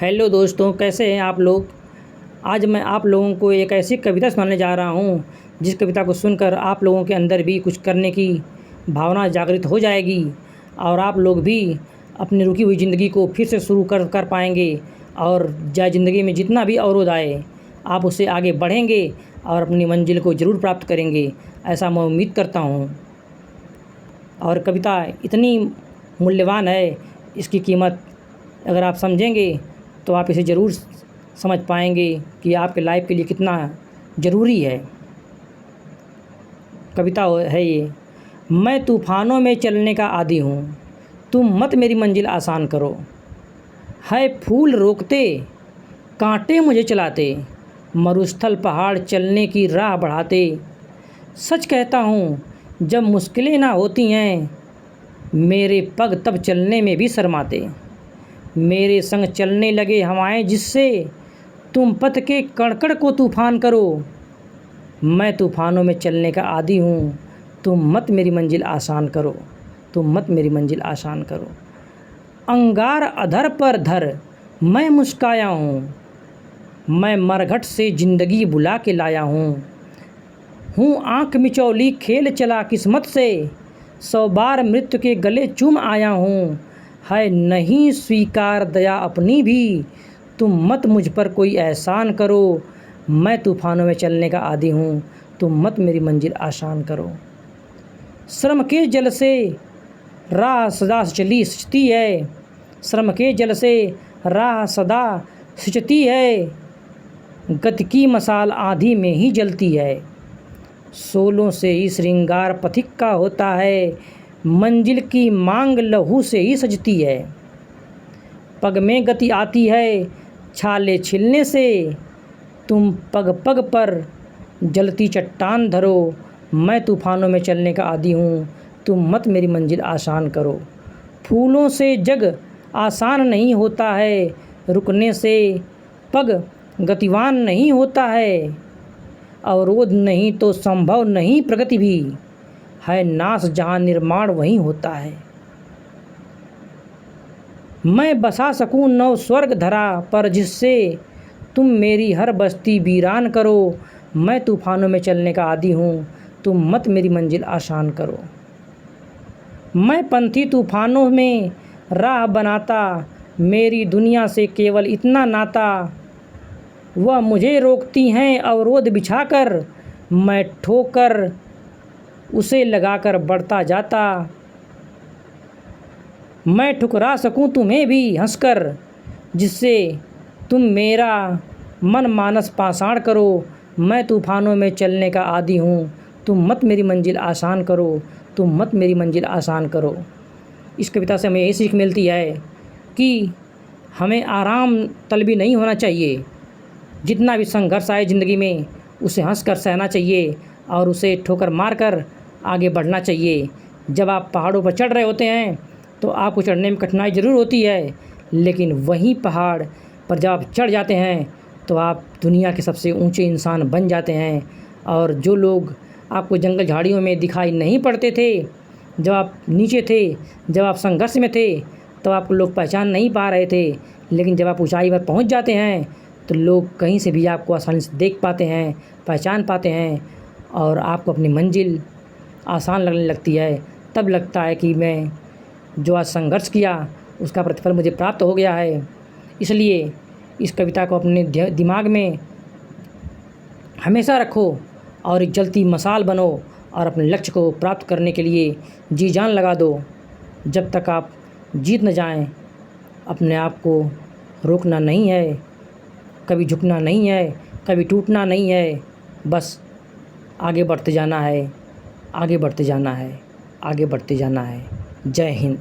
Hello दोस्तों, कैसे हैं आप लोग। आज मैं आप लोगों को एक ऐसी कविता सुनाने जा रहा हूँ जिस कविता को सुनकर आप लोगों के अंदर भी कुछ करने की भावना जागृत हो जाएगी और आप लोग भी अपनी रुकी हुई ज़िंदगी को फिर से शुरू कर पाएंगे और चाहे ज़िंदगी में जितना भी अवरोध आए आप उससे आगे बढ़ेंगे और अपनी मंजिल को ज़रूर प्राप्त करेंगे, ऐसा मैं उम्मीद करता हूँ। और कविता इतनी मूल्यवान है, इसकी कीमत अगर आप समझेंगे तो आप इसे ज़रूर समझ पाएंगे कि आपके लाइफ के लिए कितना ज़रूरी है। कविता है ये। मैं तूफ़ानों में चलने का आदी हूँ, तुम मत मेरी मंजिल आसान करो। है फूल रोकते, कांटे मुझे चलाते, मरुस्थल पहाड़ चलने की राह बढ़ाते। सच कहता हूँ जब मुश्किलें ना होती हैं, मेरे पग तब चलने में भी शर्माते। मेरे संग चलने लगे हवाएं जिससे तुम पथ के कड़कड़ को तूफ़ान करो। मैं तूफ़ानों में चलने का आदी हूँ, तुम मत मेरी मंजिल आसान करो, तुम मत मेरी मंजिल आसान करो। अंगार अधर पर धर मैं मुस्काया हूँ, मैं मरघट से ज़िंदगी बुला के लाया हूँ आँख मिचौली खेल चला किस्मत से, 100 बार मृत्यु के गले चूम आया हूँ। है नहीं स्वीकार दया अपनी भी, तुम मत मुझ पर कोई एहसान करो। मैं तूफ़ानों में चलने का आदी हूँ, तुम मत मेरी मंजिल आसान करो। श्रम के जल से राह सदा सिंचती है, श्रम के जल से राह सदा सिंचती है। गति की मसाल आँधी में ही जलती है, सोलों से ही श्रृंगार पथिक का होता है। मंजिल की मांग लहू से ही सजती है, पग में गति आती है छाले छिलने से। तुम पग पग पर जलती चट्टान धरो। मैं तूफ़ानों में चलने का आदी हूँ, तुम मत मेरी मंजिल आसान करो। फूलों से जग आसान नहीं होता है, रुकने से पग गतिवान नहीं होता है। अवरोध नहीं तो संभव नहीं प्रगति भी, है नाश जहाँ निर्माण वहीं होता है। मैं बसा सकूँ नव स्वर्ग धरा पर जिससे तुम मेरी हर बस्ती वीरान करो। मैं तूफ़ानों में चलने का आदी हूँ, तुम मत मेरी मंजिल आसान करो। मैं पंथी तूफ़ानों में राह बनाता, मेरी दुनिया से केवल इतना नाता। वह मुझे रोकती हैं अवरोध बिछाकर, मैं ठोकर उसे लगाकर बढ़ता जाता। मैं ठुकरा सकूं तुम्हें भी हंसकर, जिससे तुम मेरा मन मानस पाषाण करो। मैं तूफ़ानों में चलने का आदी हूँ, तुम मत मेरी मंजिल आसान करो, तुम मत मेरी मंजिल आसान करो। इस कविता से हमें यही सीख मिलती है कि हमें आराम तलबी नहीं होना चाहिए। जितना भी संघर्ष आए ज़िंदगी में उसे हंसकर सहना चाहिए और उसे ठोकर मारकर आगे बढ़ना चाहिए। जब आप पहाड़ों पर चढ़ रहे होते हैं तो आपको चढ़ने में कठिनाई ज़रूर होती है, लेकिन वहीं पहाड़ पर जब आप चढ़ जाते हैं तो आप दुनिया के सबसे ऊंचे इंसान बन जाते हैं। और जो लोग आपको जंगल झाड़ियों में दिखाई नहीं पड़ते थे, जब आप नीचे थे, जब आप संघर्ष में थे, तब आपको लोग पहचान नहीं पा रहे थे, लेकिन जब आप ऊंचाई पर पहुंच जाते हैं तो लोग कहीं से भी आपको आसानी से देख पाते हैं, पहचान पाते हैं और आपको अपनी मंजिल आसान लगने लगती है। तब लगता है कि मैं जो आज संघर्ष किया उसका प्रतिफल मुझे प्राप्त हो गया है। इसलिए इस कविता को अपने दिमाग में हमेशा रखो और एक जलती मशाल बनो और अपने लक्ष्य को प्राप्त करने के लिए जी जान लगा दो। जब तक आप जीत न जाएं, अपने आप को रोकना नहीं है, कभी झुकना नहीं है, कभी टूटना नहीं है, बस आगे बढ़ते जाना है, आगे बढ़ते जाना है, आगे बढ़ते जाना है। जय हिंद।